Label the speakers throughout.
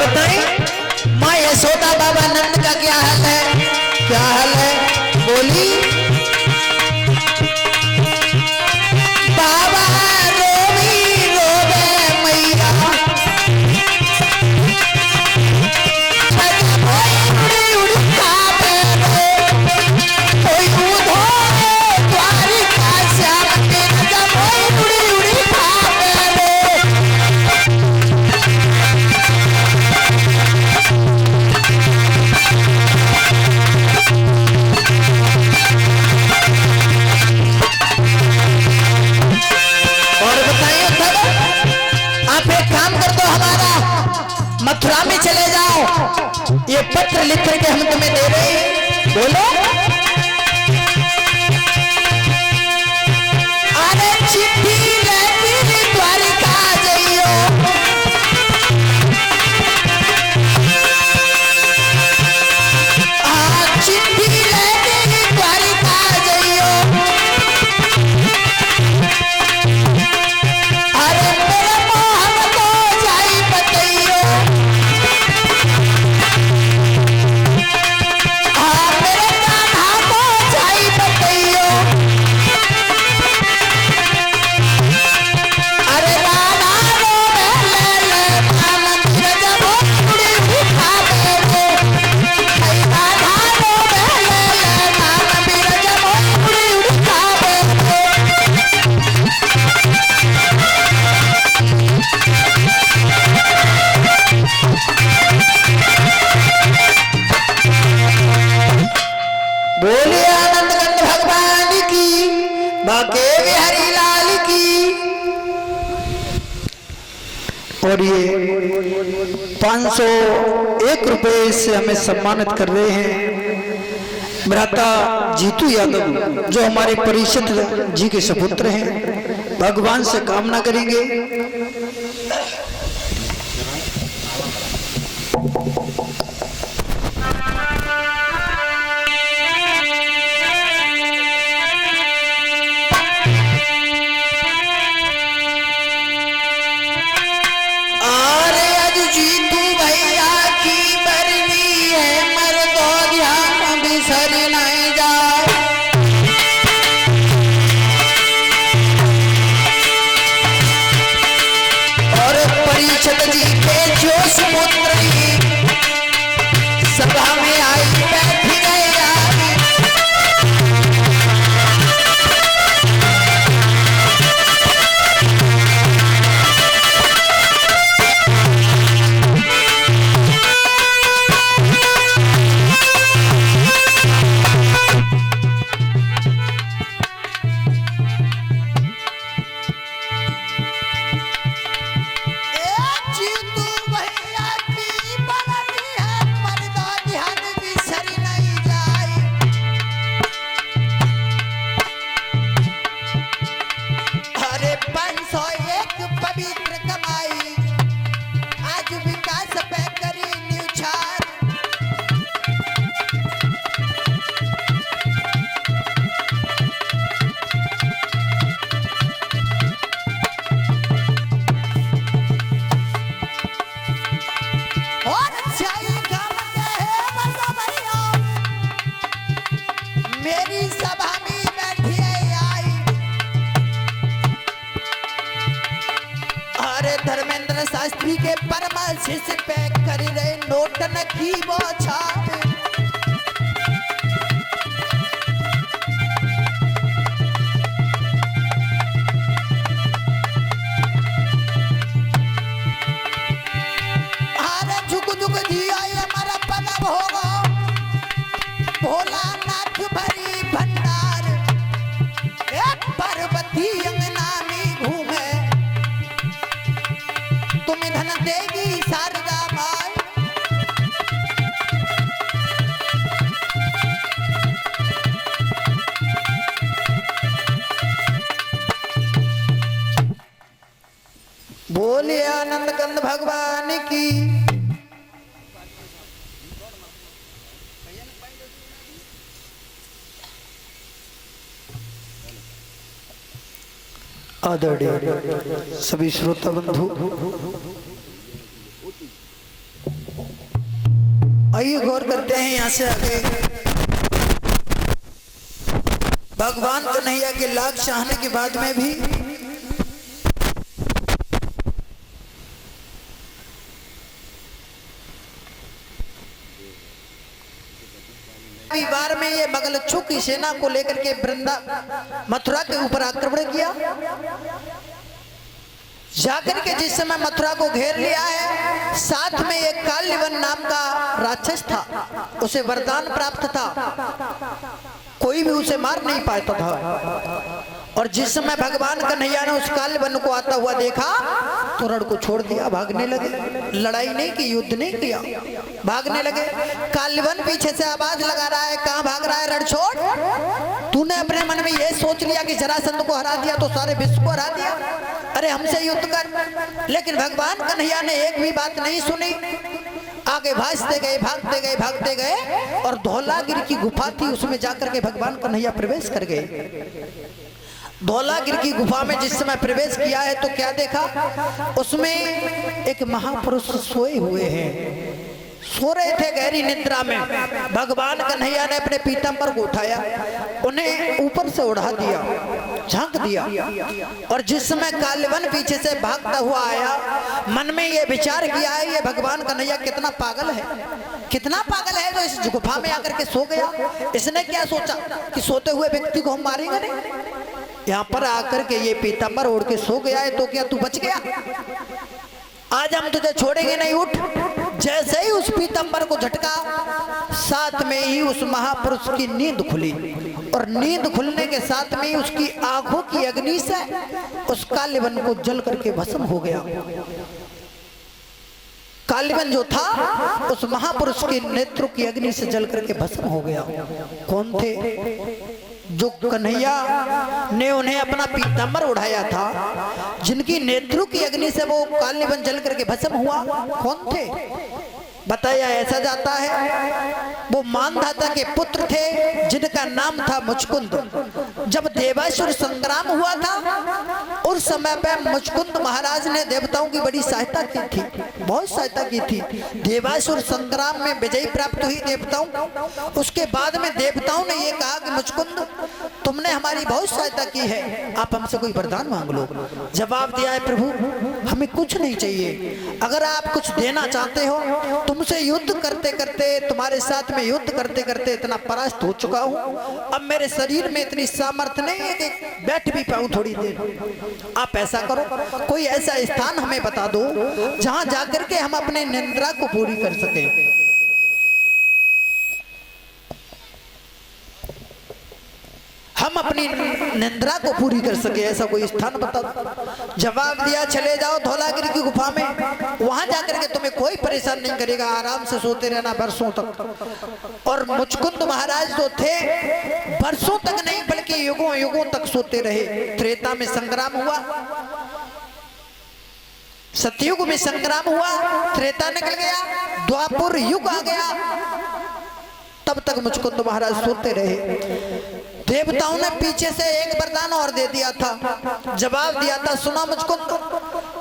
Speaker 1: बताएं माँ यशोदा बाबा नंद का क्या हाल है? क्या हाल है बोली? बाबा रोवी रोवे मैया उड़ी उड़ी खावे रे कोई उधो द्वारिका श्याम के जब उड़ी उड़ी खावे रे। मथुरा में चले जाओ, ये पत्र लिख करके हम तुम्हें दे रहे हैं। बोलो अरे चिट्ठी लेती द्वारिका जइयो चिट्ठी लेती द्वारिका जइयो अरे मेरे मोहन को जाई बतइयो मेरे कान्हा को जाई बतइयो अरे राधा रोवे ले ले मंदिर जब उड़ी उड़ी खावे रे राधा रोवे ले ले मंदिर जब उड़ी उड़ी खावे रे। बोलिए आनंद कंद भगवान की, बाके बिहारी लाल की। और ये 501 रुपए से हमें सम्मानित कर रहे हैं भ्राता जीतू यादव, जो हमारे परिषद जी के सपुत्र हैं। भगवान से कामना करेंगे सभा में आई बैठी गई धर्मेंद्र शास्त्री के परमाशिष पे कर रहे नोट न की वो छाप। अरे झुक झुक दिया हमारा पनब होगा भोलानाथ भरी भंडार एक पार्वती अंगना में घूमे तुम्हें धन देगी शारदा माई। बोले आनंद कंद भगवान की। आदरणीय सभी श्रोता बंधु, आइए गौर करते हैं यहाँ से आगे। भगवान कन्हैया के लाख चाहने के बाद में भी बार में ये मगलच्छू की सेना को लेकर के मथुरा के ऊपर आक्रमण किया। जाकर के जिस समय मथुरा को घेर लिया है, साथ में एक काल्यवन नाम का राक्षस था, उसे वरदान प्राप्त था, कोई भी उसे मार नहीं पाता था। और जिस समय भगवान कन्हैया ने उस काल्यवन को आता हुआ देखा तो रण को छोड़ दिया, भागने लगे। लड़ाई नहीं की, युद्ध नहीं किया, भागने लगे। काल्यवन पीछे से आवाज लगा रहा है, कहां भाग रहा है, रण छोड़। तूने अपने मन में यह सोच लिया कि जरासंध को हरा दिया तो सारे विश्व को हरा दिया, अरे हमसे युद्ध कर। लेकिन भगवान कन्हैया ने एक भी बात नहीं सुनी, आगे भागते गए भागते गए भागते गए और धौलागिरी की गुफा थी, उसमें जाकर के भगवान कन्हैया प्रवेश कर गए। धौलागिरी की गुफा में जिस समय प्रवेश किया है तो क्या देखा, उसमें एक महापुरुष सोए हुए हैं, सो रहे थे गहरी निद्रा में। भगवान कन्हैया ने अपने पीतांबर को उठाया, उन्हें ऊपर से उड़ा दिया, झांक दिया। और जिस समय काल्यवन पीछे से भागता हुआ आया, मन में ये विचार किया है ये भगवान कन्हैया कितना पागल है, कितना पागल है जो इस गुफा में आकर के सो गया। इसने क्या सोचा कि सोते हुए व्यक्ति को हम मारेंगे नहीं, यहाँ पर आकर के ये पीतांबर ओढ़ के सो गया है तो क्या तू बच गया, आज हम तुझे छोड़ेंगे नहीं, उठ। जैसे ही उस पीतांबर को झटका, साथ में ही उस महापुरुष की नींद खुली, और नींद खुलने के साथ में ही उसकी आंखों की अग्नि से उस काल्यवन को जल करके भस्म हो गया। काल्यवन जो था उस महापुरुष के नेत्रों की अग्नि से जल करके भस्म हो गया। कौन थे? जो कन्हैया ने उन्हें अपना पीतांबर उड़ाया था, जिनकी नेत्रों की अग्नि से वो काल्यवन जल करके भस्म हुआ, कौन थे? बताया ऐसा जाता है वो मानधाता के पुत्र थे जिनका नाम था मुचकुंद। जब देवासुर संग्राम हुआ था उस समय पे मुचकुंद महाराज ने देवताओं की बड़ी सहायता की थी, बहुत सहायता की थी। देवासुर संग्राम में विजय प्राप्त हुई देवताओं। उसके बाद में देवताओं ने ये कहा कि मुचकुंद तुमने हमारी बहुत सहायता की है, आप हमसे कोई वरदान मांग लो। जवाब दिया है प्रभु हमें कुछ नहीं चाहिए, अगर आप कुछ देना चाहते हो, तुमसे युद्ध करते करते, तुम्हारे साथ में युद्ध करते करते इतना परास्त हो चुका हूँ, अब मेरे शरीर में इतनी सामर्थ्य नहीं है कि बैठ भी पाऊं थोड़ी देर। आप ऐसा करो, कोई ऐसा स्थान हमें बता दो जहां जाकर के हम अपने निंद्रा को पूरी कर सकें। हम अपनी निंद्रा को पूरी कर सके, ऐसा कोई स्थान बता दो। जवाब दिया चले जाओ धौलागिरी की गुफा में, वहां जाकर के तुम्हें कोई परेशान नहीं करेगा, आराम से सोते रहना वर्षों तक। और मुचकुंद महाराज जो थे वर्षों तक नहीं बल्कि युगों युगों तक सोते रहे। त्रेता में संग्राम हुआ, सतयुग में संग्राम हुआ, त्रेता निकल गया, द्वापर युग आ गया, तब तक मुचकुंद महाराज सोते रहे। देवताओं ने पीछे से एक वरदान और दे दिया था, जवाब दिया था सुना मुचकुंद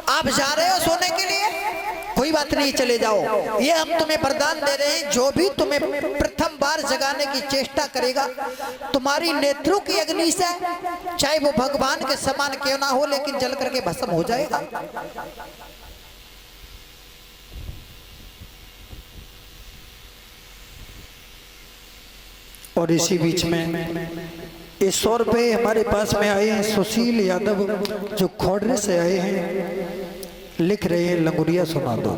Speaker 1: आप जा रहे हो सोने के लिए, कोई बात नहीं चले जाओ, ये हम तुम्हें वरदान दे रहे हैं, जो भी तुम्हें प्रथम बार जगाने की चेष्टा करेगा तुम्हारी नेत्रों की अग्नि से, चाहे वो भगवान के समान क्यों ना हो, लेकिन जल करके भस्म हो जाएगा। और इसी बीच में 100 रुपये हमारे पास में आए हैं सुशील यादव जो खोड़रे से आए हैं, लिख रहे हैं लंगुरिया सुना दो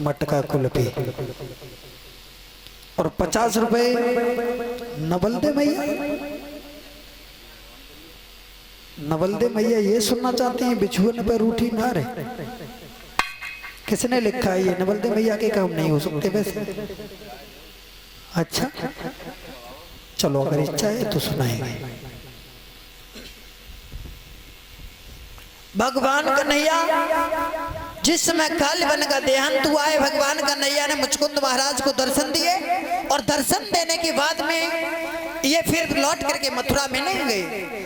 Speaker 1: मटका कुल्फी। और 50 रुपये नवलदे मैया, नवलदे मैया ये सुनना चाहती हैं बिछुअन पर रूठी ना रहे। किसने लिखा है ये? नवलदे मैया के काम नहीं हो सकते वैसे। अच्छा चलो अगर इच्छा है तो सुनाएंगे। भगवान कन्हैया जिस समय काल्यवन का देहांत हुआ है, भगवान कन्हैया ने मुचकुंद महाराज को दर्शन दिए, और दर्शन देने के बाद में ये फिर लौट करके मथुरा में नहीं गए।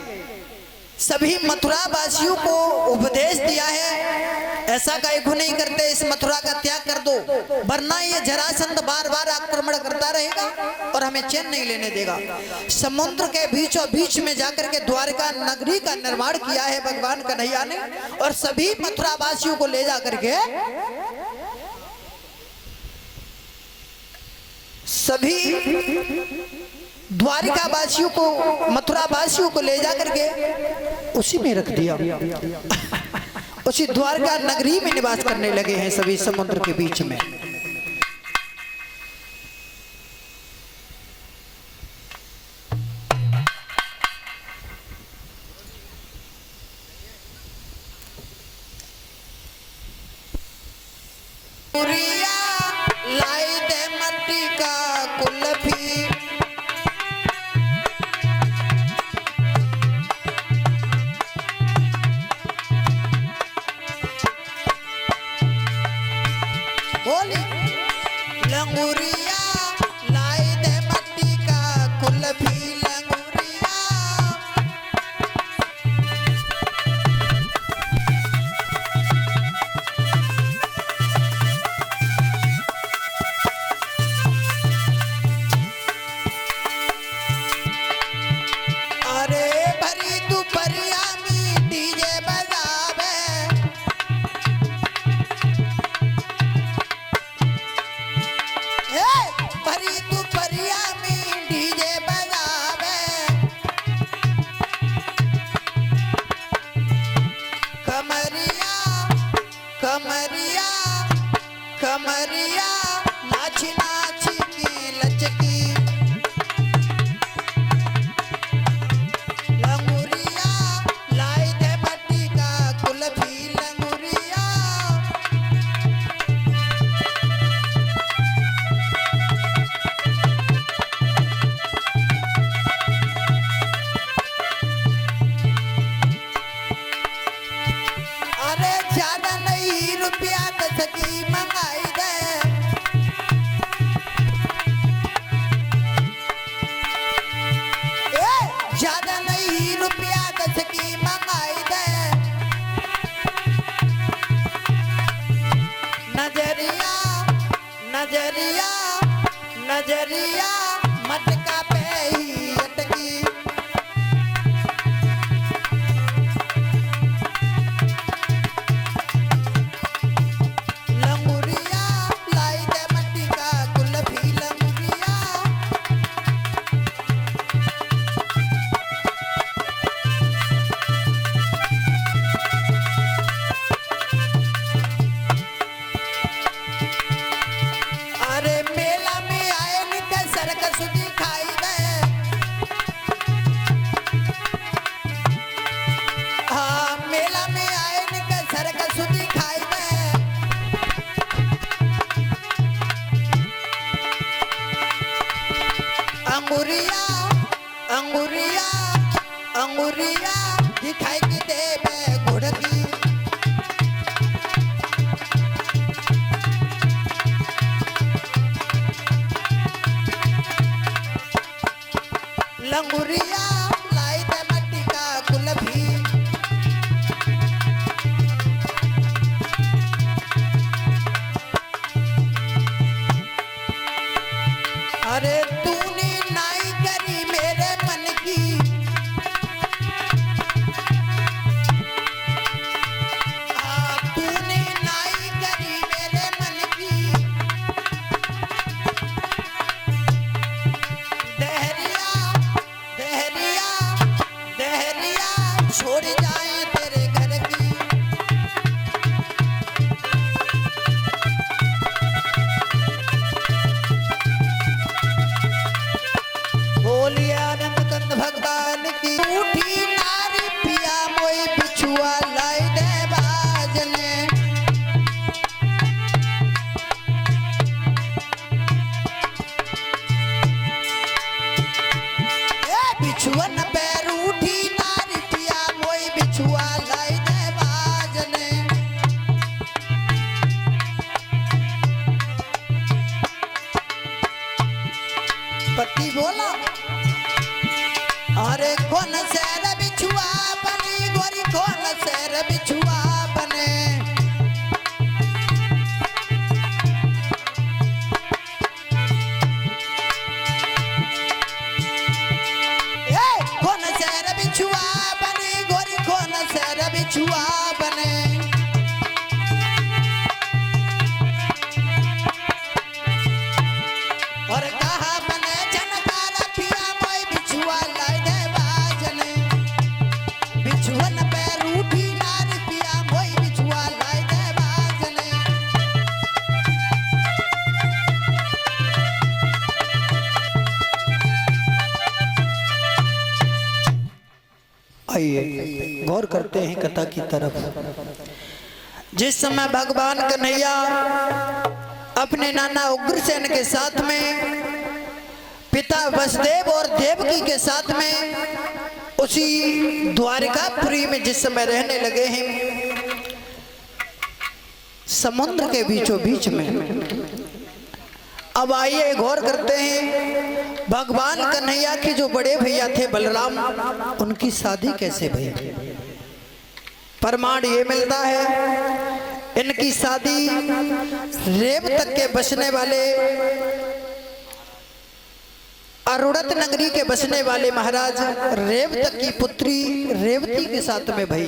Speaker 1: सभी मथुरा वासियों को उपदेश दिया है ऐसा काहे को नहीं करते, इस मथुरा का त्याग कर दो,
Speaker 2: वरना ये जरासंध बार बार आक्रमण करता रहेगा और हमें चैन नहीं लेने देगा। समुद्र के बीचों बीच में जाकर के द्वारका नगरी का निर्माण किया है भगवान कन्हैया ने, और सभी मथुरा वासियों को ले जाकर के सभी द्वारिका वासियों को, मथुरा वासियों को ले जाकर के उसी में रख दिया। उसी द्वारका नगरी में निवास करने लगे हैं सभी समुद्र के बीच में। लाई दे मट्टी का कुल्फी, लंगूरिया लाई दे मट्टी का कुल्फी, लंगूरिया। अरे भरी दोपहरिया में डीजे बजावे, भरी दोपहरिया में डीजे बजावे, कमरिया कमरिया कमरिया नाची नाची की लचकी, लंगूरिया लाई दे मट्टी का कुल्फी, लंगूरिया। अरे ज्यादा नहीं रुपया 10 की मंगाई दे, ज्यादा नहीं रुपया 10 की मंगाई दे, नजरिया नजरिया नजरिया मटका पे ही अटकी, लंगूरिया लाई दे मट्टी का कुल्फी, लंगूरिया। अरे मेला में आए निकल सर्कस दिखाई दे, हाँ मेला में आए निकल सर्कस दिखाई दे, अंगूरिया अंगूरिया अंगूरिया दिखाई की दे घोड़की, लंगूरिया लाई दे मट्टी का कुल्फी, अरे तूने नाई करी मेरे मन की, बिछुआ बने। और कहा बने जनकारा पिया मोय बिछुआ लाई दे बाजने। बिछुअन पे रूठी नार पिया मोय बिछुआ लाई दे बाजने।
Speaker 1: आइए गौर करते हैं कथा की तरफ।
Speaker 2: जिस समय भगवान कन्हैया अपने नाना उग्रसेन के साथ में, पिता वसुदेव और देवकी के साथ में उसी द्वारिकापुरी में जिस समय रहने लगे हैं, समुद्र के बीचों बीच में। अब आइए गौर करते हैं भगवान कन्हैया के जो बड़े भैया थे बलराम, उनकी शादी कैसे भई। प्रमाण ये मिलता है इनकी शादी रेवतक के बसने वाले, अरुणत नगरी के बसने वाले महाराज रेवतक की पुत्री रेवती के साथ में भई।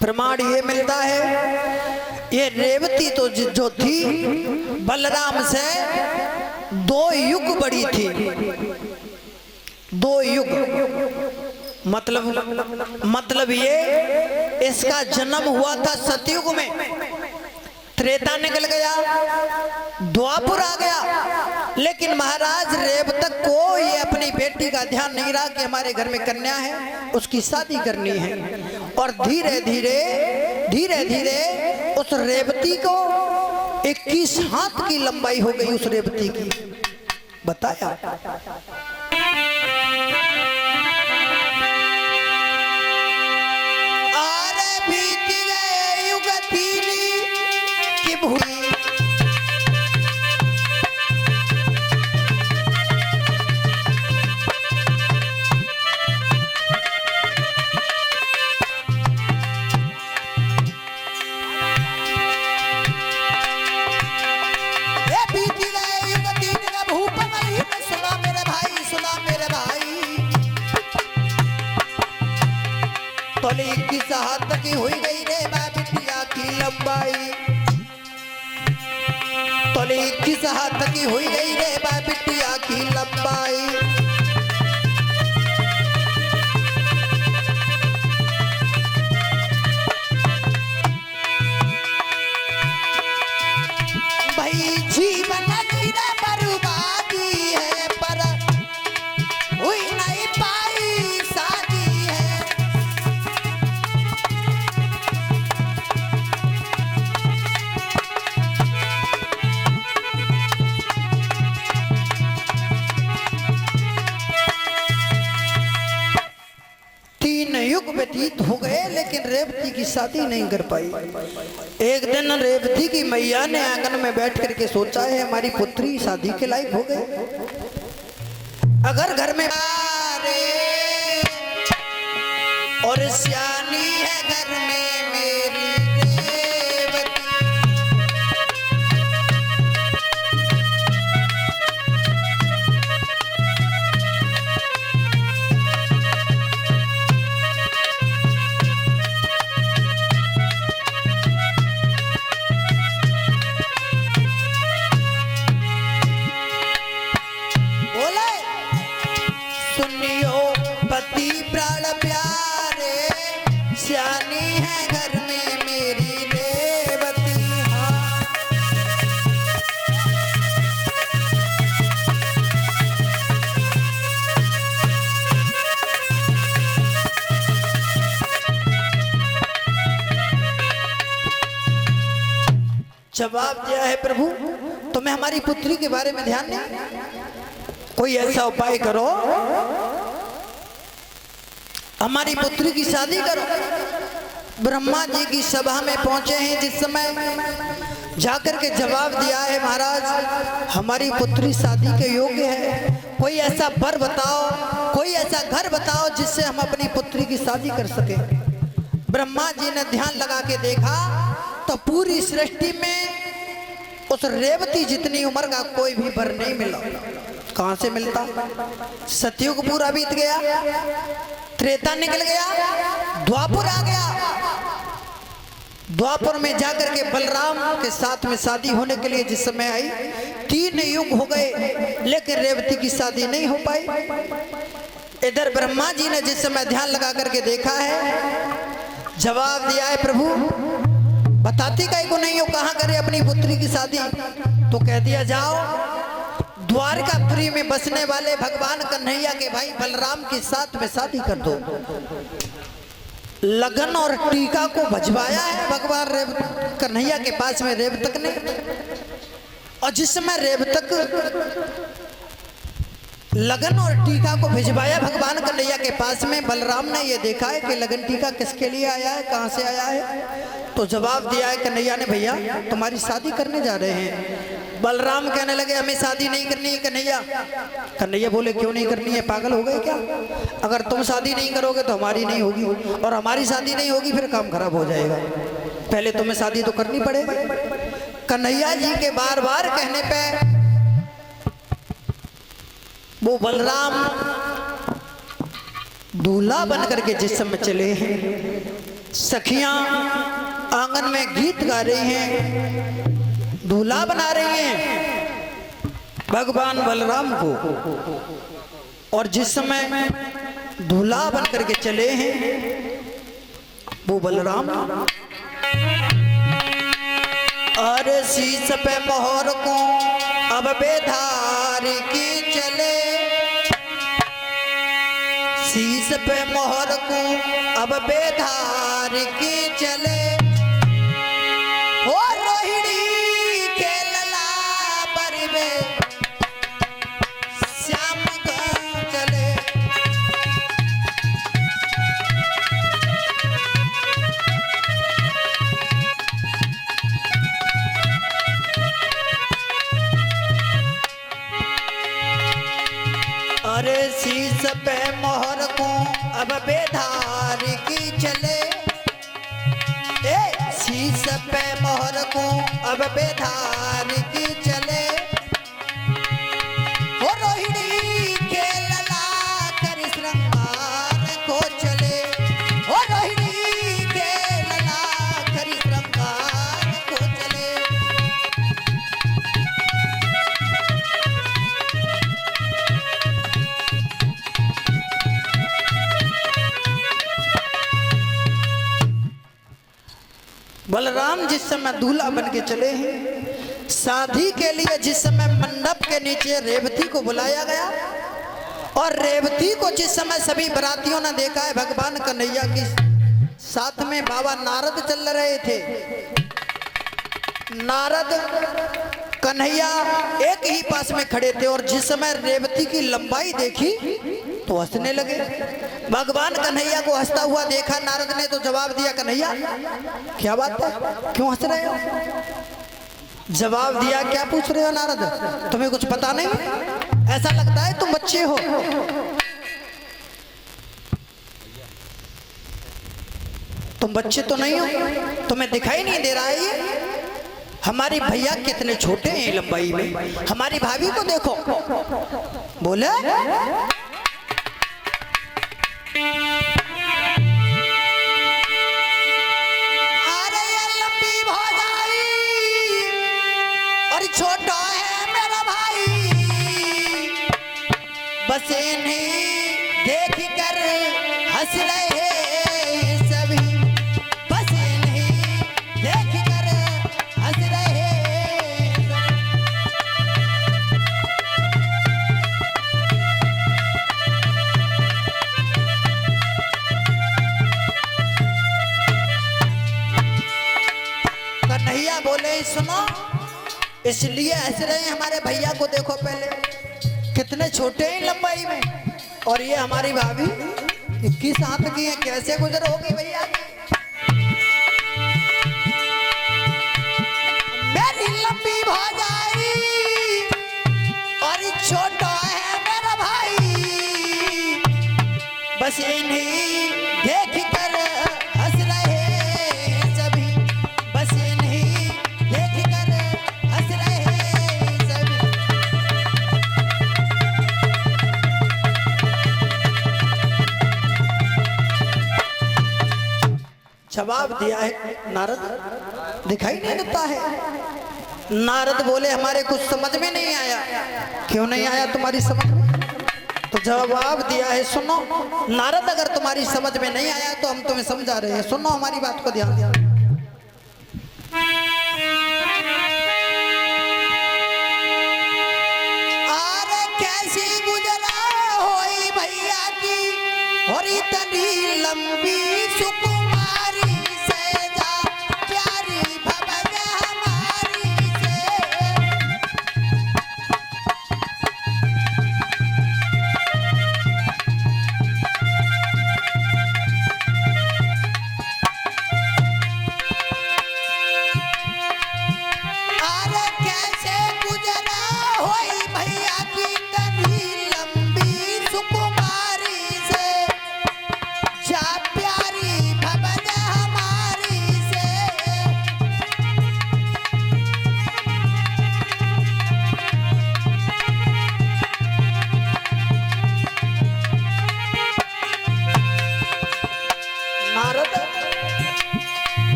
Speaker 2: प्रमाण ये मिलता है ये रेवती तो जो थी बलराम से 2 युग बड़ी थी। 2 युग मतलब ये इसका जन्म हुआ था सतयुग में, त्रेता निकल गया, द्वापर आ गया, लेकिन महाराज रेवतक को ये अपनी बेटी का ध्यान नहीं रहा कि हमारे घर में कन्या है, उसकी शादी करनी है। और धीरे धीरे उस रेवती को 21 हाथ की लंबाई हो गई। उस रेवती की बताया अरे बीत गए युग 3 की भूमि। तोले 21 हाथ की हुई गई रे बिटिया की लंबाई। तोले 21 हाथ की हुई गई रे बिटिया की लंबाई। भाई जीवन की बर्बादी है पर हुई नहीं पाई शादी है। युग व्यतीत हो गए लेकिन रेवती की शादी नहीं कर पाई। एक दिन रेवती की मैया ने आंगन में बैठ करके सोचा है हमारी पुत्री शादी के लायक हो गए, अगर घर में और सियानी है घर में मेरी रेवती। पति प्राण प्यारे सियानी है घर में मेरी रेवती। हाँ जवाब दिया है प्रभु तुम्हें हमारी पुत्री के बारे में ध्यान नहीं, कोई ऐसा उपाय करो हमारी पुत्री की शादी करो। ब्रह्मा जी की सभा में पहुंचे हैं जिस समय जाकर के जवाब दिया है महाराज हमारी पुत्री शादी के योग्य है, कोई ऐसा वर बताओ, कोई ऐसा घर बताओ जिससे हम अपनी पुत्री की शादी कर सके। ब्रह्मा जी ने ध्यान लगा के देखा तो पूरी सृष्टि में उस रेवती जितनी उम्र का कोई भी वर नहीं मिला। कहां से मिलता? सतयुग पूरा बीत गया, त्रेता निकल गया, द्वापर आ गया। द्वापर में जाकर के बलराम के साथ में शादी होने के लिए जिस समय आई, 3 युग हो गए लेकिन रेवती की शादी नहीं हो पाई। इधर ब्रह्मा जी ने जिस समय ध्यान लगा करके देखा है, जवाब दिया है प्रभु बताती काहे को नहीं हो, कहां करे अपनी पुत्री की शादी? तो कह दिया जाओ द्वारकापुरी में बसने वाले भगवान कन्हैया के भाई बलराम के साथ में शादी कर दो। लगन और टीका को भजवाया है भगवान कन्हैया के पास में रेवतक ने। और जिस समय रेवतक लगन और टीका को भिजवाया भगवान कन्हैया के पास में, बलराम ने ये देखा है कि लगन टीका किसके लिए आया है, कहां से आया है? तो जवाब दिया है कन्हैया ने, भैया तुम्हारी शादी करने जा रहे हैं। बलराम कहने लगे हमें शादी नहीं करनी है कन्हैया। कन्हैया बोले क्यों नहीं करनी है, पागल हो गए क्या? अगर तुम शादी नहीं करोगे तो हमारी नहीं होगी, और हमारी शादी नहीं होगी फिर काम खराब हो जाएगा। पहले तुम्हें शादी तो करनी पड़ेगी। कन्हैया जी के बार बार कहने पे वो बलराम दूल्हा बन करके जिस समय चले हैं, सखियां आंगन में गीत गा रही हैं, दूल्हा बना रही हैं भगवान बलराम को। और जिस समय दूल्हा बन करके चले हैं वो बलराम, अरे शीश पे मोहर को अब बेधार की चले, शीश पे मोहर को अब बेधार की चले, हो रोहिणी के लला पर में श्याम का चले। अरे शीश पे मोहर को अब बेधार की चले, ए शीश पे मोहर को अब बेधार की चले, हो रोहिणी के लला कर श्रृंगार को चले, हो रोहिणी के लला कर श्रृंगार को चले। बलराम जिस समय दूल्हा बन के चले हैं, शादी के लिए जिस समय मंडप के नीचे रेवती को बुलाया गया, और रेवती को जिस समय सभी बरातियों ने देखा है, भगवान कन्हैया की साथ में बाबा नारद चल रहे थे। नारद कन्हैया एक ही पास में खड़े थे, और जिस समय रेवती की लंबाई देखी तो हंसने लगे। भगवान कन्हैया को हंसता हुआ देखा नारद ने, तो जवाब दिया कन्हैया क्या बात है, क्यों हंस रहे हो? जवाब दिया क्या पूछ रहे हो नारद, तुम्हें कुछ पता नहीं? ऐसा लगता है तुम बच्चे हो। तुम बच्चे तो नहीं हो, तुम्हें दिखाई नहीं दे रहा है ये? हमारी भैया कितने छोटे हैं लंबाई में, हमारी भाभी को देखो। बोले अरे ये लंबी भौजाई और छोटा है मेरा भाई, बस इन्हें देख कर हंस रहे सभी, बस इन्हें देख कर हंस रहे सभी। कन्हैया बोले सुनो, इसलिए हंस रहे हैं, हमारे भैया को देखो पहले कितने छोटे हैं लंबाई में, और ये हमारी भाभी 21 हाथ की है, कैसे गुजर होगी भैया? मेरी लंबी भौजाई और छोटा है मेरा भाई, बस इन्हीं देख कर हंस रहे सभी, बस इन्हीं देख कर हंस रहे सभी। जवाब दिया है नारद, दिखाई नहीं देता है। नारद बोले हमारे कुछ समझ में नहीं आया। क्यों नहीं आया तुम्हारी समझ में? तो जवाब दिया है सुनो नारद, अगर तुम्हारी समझ में नहीं आया तो हम तुम्हें समझा रहे हैं, सुनो हमारी बात को ध्यान दिया। अरे कैसी गुजरा होई भैया की और इतनी लंबी सुकुमारी से जा प्यारी भवन हमारी से। अरे कैसे गुजरा होई भैया की इतनी लंबी सुकुमारी से जा प्यारी भवन हमारी से। नारद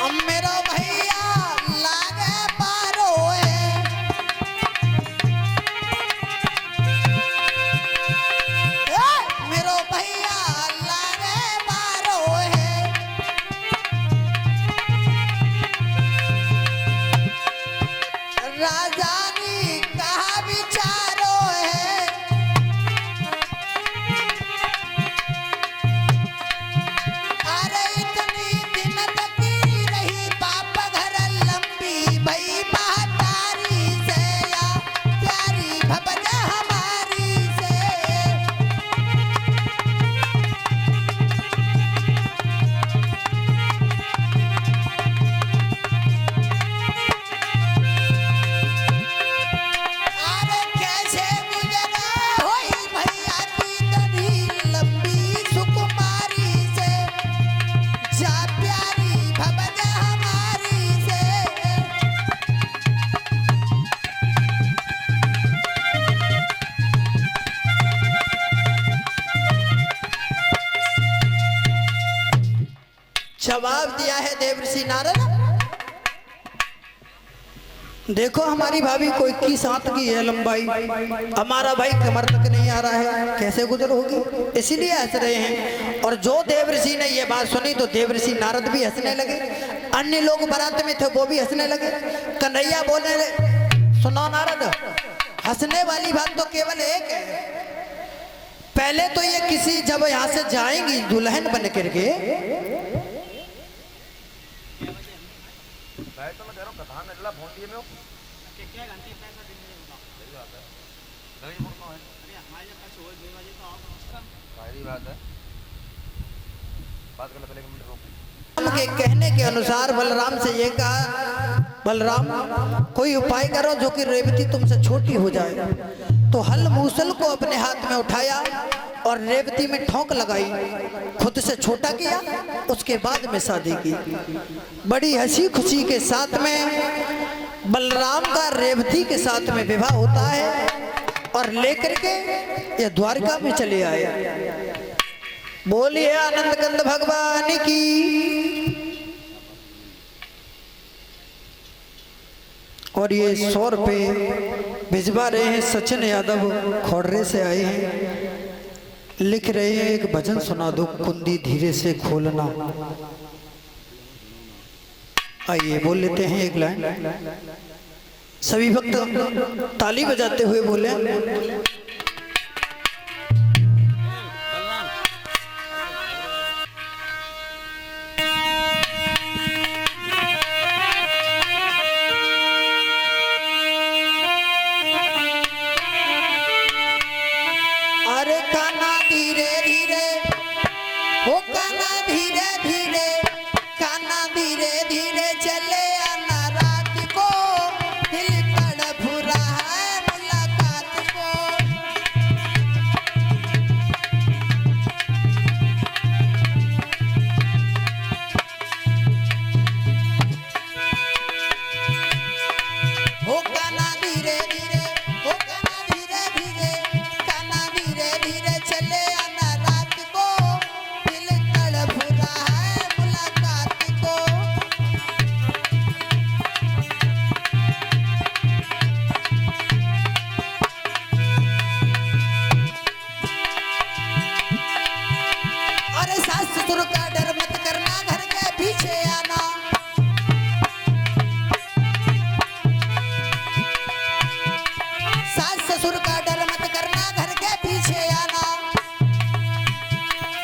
Speaker 2: अब मेरा भैया लागे पारो है। मेरो भैया लागे पारो है। राजानी कहा विचारो है। अरे इतनी दिन तक रही बाप घर लंबी भई महतारी से या प्यारी भवन हमारी से। अरे कैसे गुजरा होई भैया की इतनी लंबी सुकुमारी से जा प्यारी भवन हमारी से। जवाब दिया है देवर्षि नारद, देखो हमारी भाभी को 21 हाथ की है लंबाई, हमारा भाई कमर तक नहीं आ रहा है, कैसे गुजर होगी, इसीलिए हंस रहे हैं। और जो देवर्षि ने ये बात सुनी तो देवर्षि नारद भी हंसने लगे, अन्य लोग बारात में थे वो भी हंसने लगे। कन्हैया बोलने लगे सुनो नारद, हंसने वाली बात तो केवल एक है। पहले तो ये किसी जब यहाँ से जाएंगी दुल्हन बन करके, के कहने के अनुसार बलराम से ये कहा, बलराम कोई उपाय करो जो कि रेवती तुमसे छोटी हो जाए। तो हल मूसल को अपने हाथ में उठाया और रेवती में ठोंक लगाई, खुद से छोटा किया, उसके बाद में शादी की। बड़ी हंसी खुशी के साथ में बलराम का रेवती के साथ में विवाह होता है और लेकर के ये द्वारका में चले आए। बोलिए आनंद कंद भगवान की। और ये 100 रुपये भिजवा रहे हैं सचिन यादव, खोड़रे से आए हैं, लिख रहे हैं एक भजन सुना दो, कुंदी धीरे से खोलना। आइए बोल लेते हैं एक लाइन, सभी भक्त ताली बजाते हुए बोले। अरे काना धीरे धीरे, हो काना धीरे धीरे, काना धीरे धीरे चले आना रात को, दिल तड़प रहा है मुलाकात को। ससुर का डर मत करना घर के पीछे आना। सास ससुर का डर मत करना घर के पीछे आना।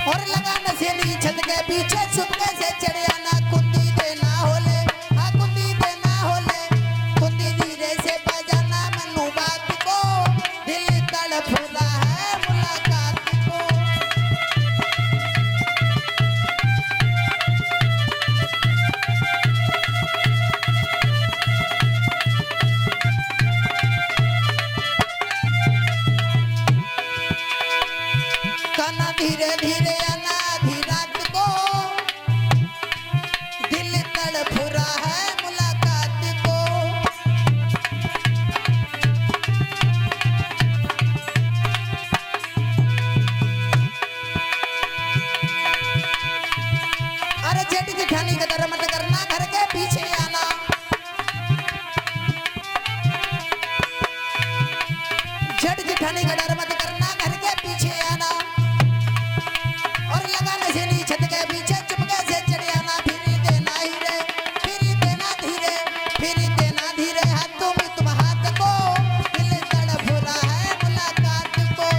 Speaker 2: और लगा नसेली छत के पीछे चुपके से चढ़ आना। कुंदी देना होले, हाँ कुंदी देना होले, कुंदी धीरे से बजाना मनु बात को, दिल तड़प रहा है मुलाकात को। काना धीरे धीरे आना आधी रात को, दिल तड़प रहा है मुलाकात को। अरे जेठ जेठानी का डर मत करना घर के पीछे आना। जेठ जेठानी का डर मत करना घर के पीछे आना। और लगा नशेली छत के पीछे चुपके से चढ़ आना। फिर देना हीरे, फिर देना धीरे, फिर देना धीरे हाथों में तुम हाथ को, दिल तड़प रहा है मुलाकात को।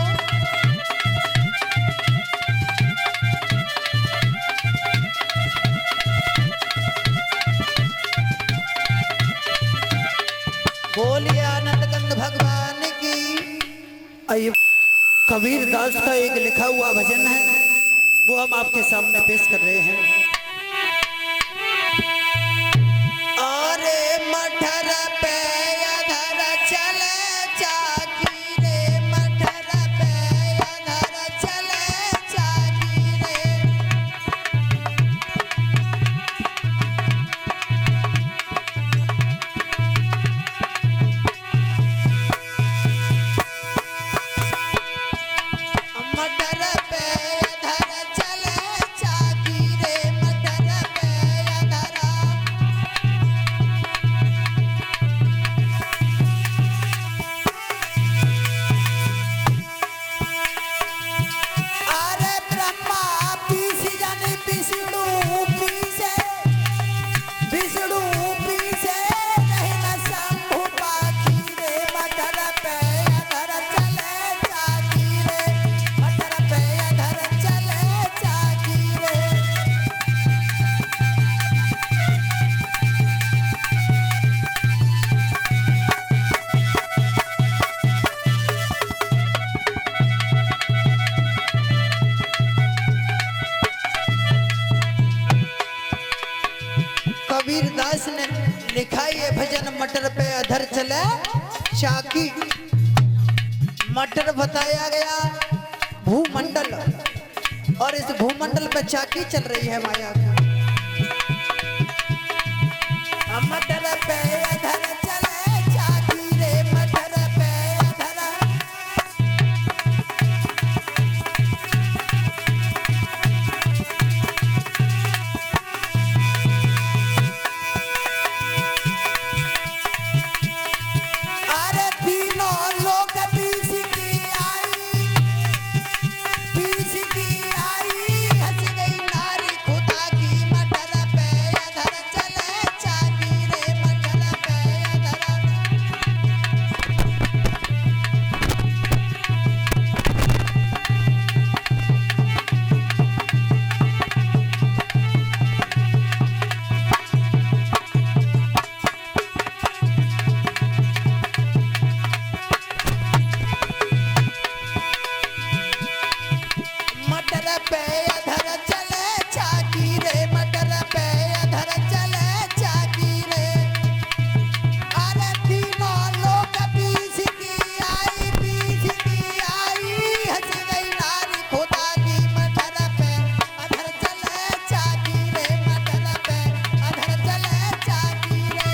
Speaker 2: बोलिए आनंद कंद भगवान की।
Speaker 1: आइए, कबीर दास का एक लिखा हुआ भजन है, वो हम आपके सामने पेश कर रहे हैं।
Speaker 2: अरे मठर पे अधर चले चाकी रे, मठर पे अधर चले चाकी रे। मटर पे अधर चले चाकी रे, मटर पे अधर। अरे ब्रह्मा पीस जाने पिसड़ू पीसे, पिसड़ू पीसे नहीं न शंभु पाखी रे। मटर पे अधर चले चाकी रे, मटर पे अधर चले चाकी रे। कबीर दास ने लिखा ये भजन मटर पे अधर चले चाकी। मटर बताया गया भूमंडल, और इस भूमंडल पे चाकी चल रही है माया की। मटर पे अधर चले चाकी रे, मटर पे अधर। अरे तीनों लोग पीस की आई, पीस की आई, हंस गई नारी खुदा की। मटर पे अधर चले चाकी रे, मटर पे अधर। मटर पे अधर चले चाकी रे, मटर पे अधर चले चाकी रे। अरे तीनों लोग पीस की आई, पीस की आई, हंस गई नारी खुदा की। मटर पे अधर चले चाकी रे, मटर पे अधर चले चाकी रे।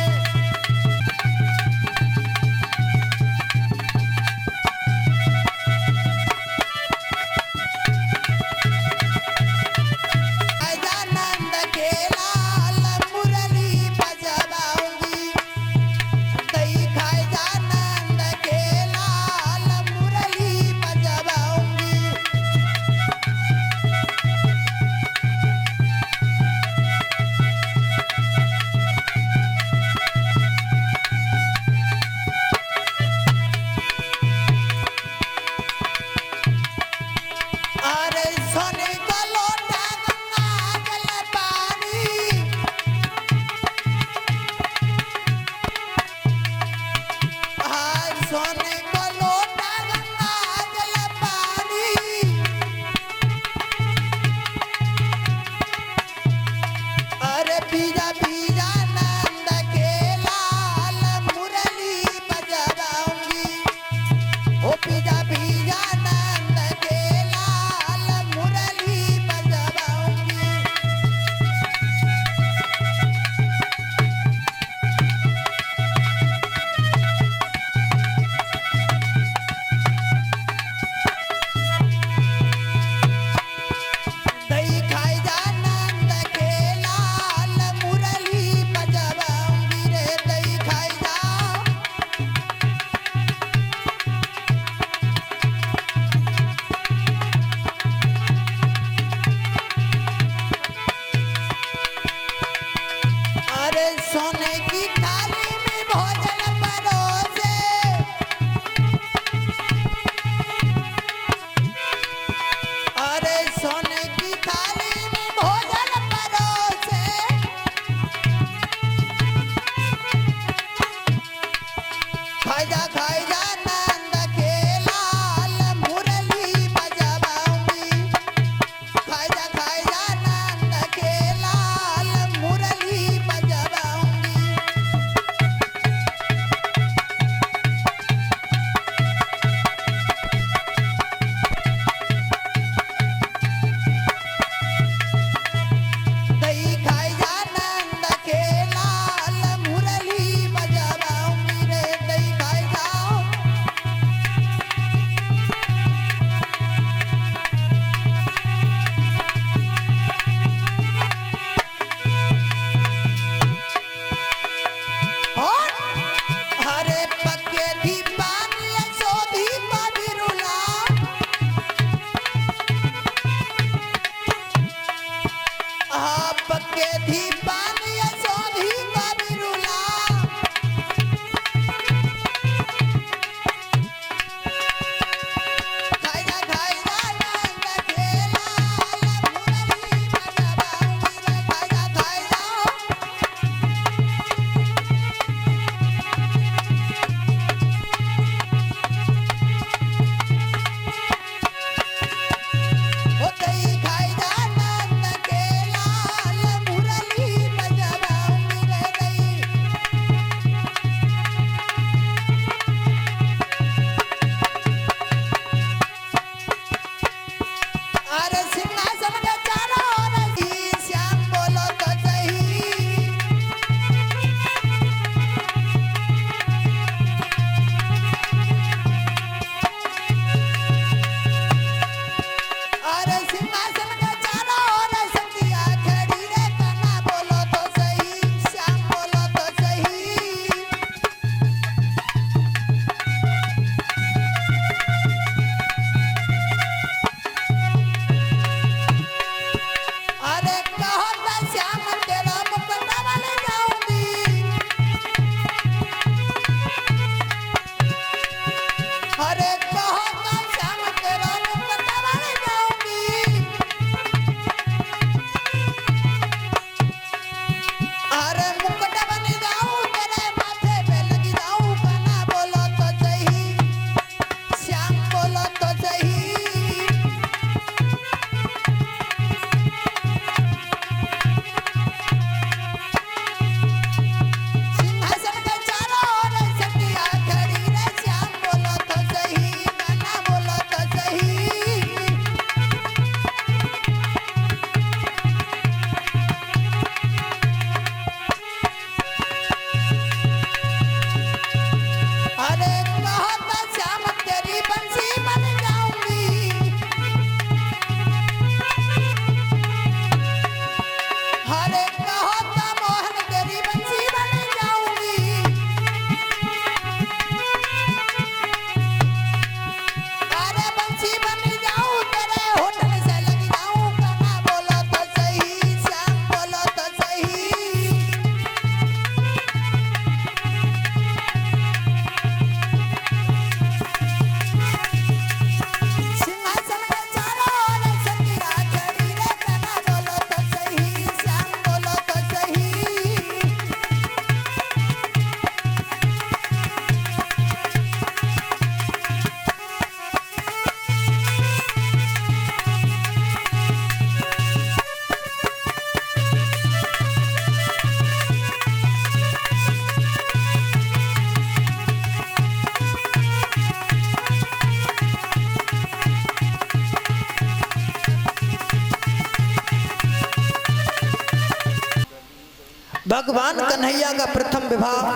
Speaker 2: भगवान कन्हैया का प्रथम विवाह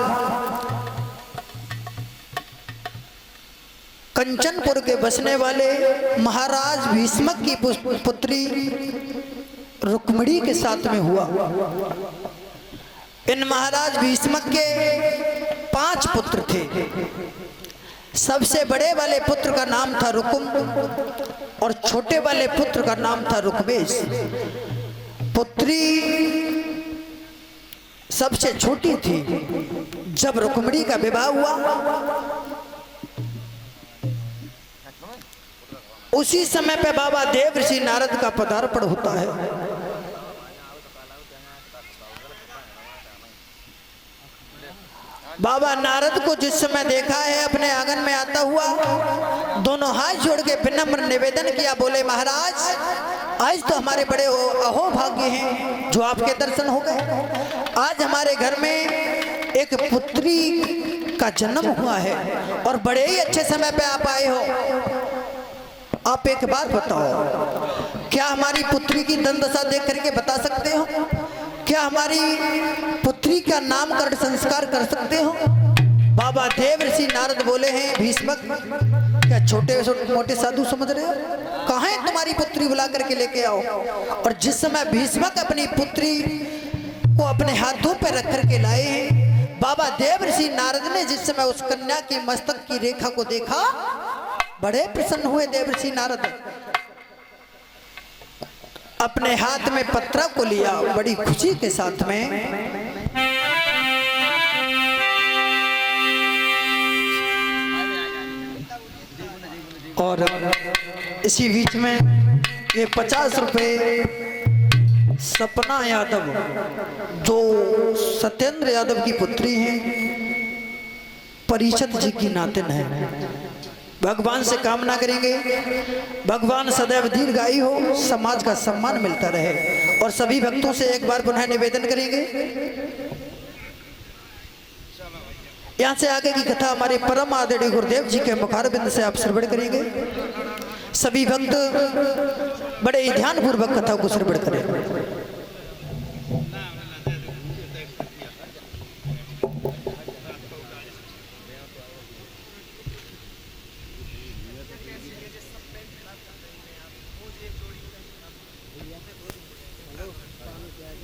Speaker 2: कंचनपुर के बसने वाले महाराज भीष्मक की पुत्री रुक्मिणी के साथ में हुआ। इन महाराज भीष्मक के 5 पुत्र थे। सबसे बड़े वाले पुत्र का नाम था रुकुम और छोटे वाले पुत्र का नाम था रुकबेश। पुत्री सबसे छोटी थी। जब रुक्मिणी का विवाह हुआ उसी समय पे बाबा देव ऋषि नारद का पदार्पण होता है। बाबा नारद को जिस समय देखा है अपने आंगन में आता हुआ, दोनों हाथ जोड़ के विनम्र निवेदन किया, बोले महाराज आज तो हमारे बड़े अहोभाग्य हैं जो आपके दर्शन हो गए। आज हमारे घर में एक पुत्री का जन्म हुआ है और बड़े ही अच्छे समय पे आप आए हो। आप एक बात बताओ, क्या हमारी पुत्री की दशा देख करके बता सकते हो? क्या हमारी पुत्री का नामकरण संस्कार कर सकते हो? बाबा देव ऋषि नारद बोले हैं, भीष्मक क्या छोटे मोटे साधु समझ रहे हो? कहाँ है तुम्हारी पुत्री, बुला करके लेके आओ। और जिस समय भीष्मक अपनी पुत्री को अपने हाथों पर रख करके लाए हैं, बाबा देव ऋषि नारद ने जिस समय उस कन्या की मस्तक की रेखा को देखा, बड़े प्रसन्न हुए देव ऋषि नारद। अपने हाथ में पत्रा को लिया बड़ी खुशी के साथ में, और इसी बीच में ये 50 रुपए सपना यादव जो सत्येंद्र यादव की पुत्री हैं, परिषद जी की नातिन है। भगवान से कामना करेंगे भगवान सदैव दीर्घायु हो, समाज का सम्मान मिलता रहे। और सभी भक्तों से एक बार पुनः निवेदन करेंगे, यहाँ से आगे की कथा हमारे परम आदरणीय गुरुदेव जी के मुखारबिंद से आप श्रवण करेंगे। सभी भक्त बड़े ही ध्यान पूर्वक कथा को श्रवण करें।